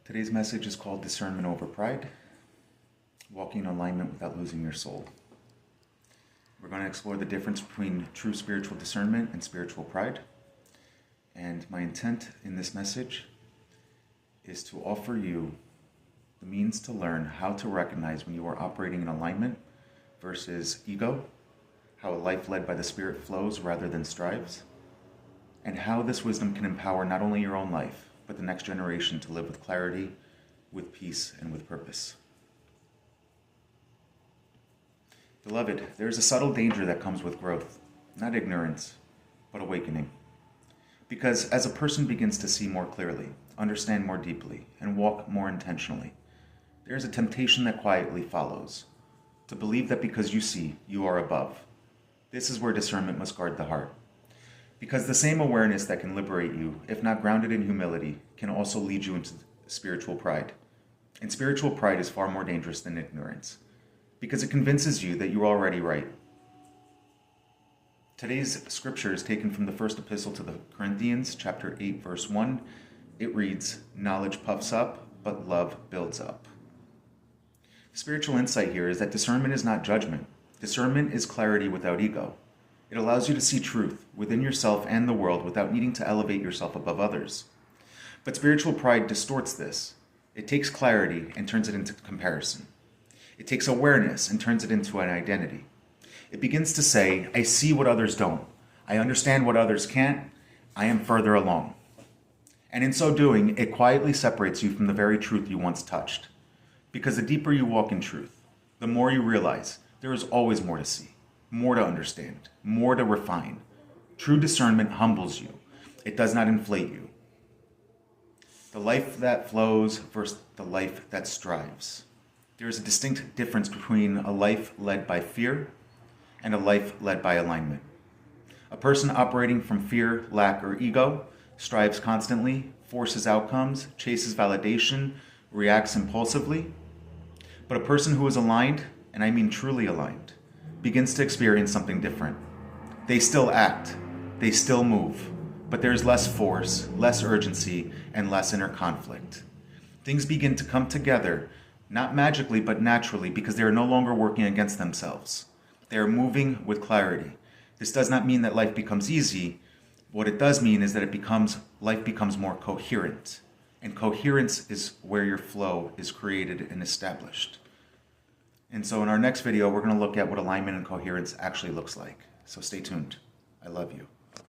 Today's message is called Discernment over Pride, walking in alignment without losing your soul. We're going to explore the difference between true spiritual discernment and spiritual pride. And my intent in this message is to offer you the means to learn how to recognize when you are operating in alignment versus ego, how a life led by the Spirit flows rather than strives, and how this wisdom can empower not only your own life, but the next generation to live with clarity, with peace, and with purpose. Beloved, there is a subtle danger that comes with growth, not ignorance, but awakening. Because as a person begins to see more clearly, understand more deeply, and walk more intentionally, there is a temptation that quietly follows, to believe that because you see, you are above. This is where discernment must guard the heart. Because the same awareness that can liberate you, if not grounded in humility, can also lead you into spiritual pride. And spiritual pride is far more dangerous than ignorance, because it convinces you that you are already right. Today's scripture is taken from the first epistle to the Corinthians, chapter 8, verse 1. It reads, "Knowledge puffs up, but love builds up." The spiritual insight here is that discernment is not judgment. Discernment is clarity without ego. It allows you to see truth within yourself and the world without needing to elevate yourself above others. But spiritual pride distorts this. It takes clarity and turns it into comparison. It takes awareness and turns it into an identity. It begins to say, I see what others don't. I understand what others can't. I am further along. And in so doing, it quietly separates you from the very truth you once touched. Because the deeper you walk in truth, the more you realize there is always more to see, more to understand, more to refine. True discernment humbles you. It does not inflate you. The life that flows versus the life that strives. There is a distinct difference between a life led by fear and a life led by alignment. A person operating from fear, lack, or ego strives constantly, forces outcomes, chases validation, reacts impulsively. But a person who is aligned, and I mean truly aligned, begins to experience something different. They still act, they still move, but there's less force, less urgency, and less inner conflict. Things begin to come together, not magically, but naturally, because they are no longer working against themselves. They are moving with clarity. This does not mean that life becomes easy. What it does mean is that life becomes more coherent. And coherence is where your flow is created and established. And so in our next video, we're going to look at what alignment and coherence actually looks like. So stay tuned. I love you.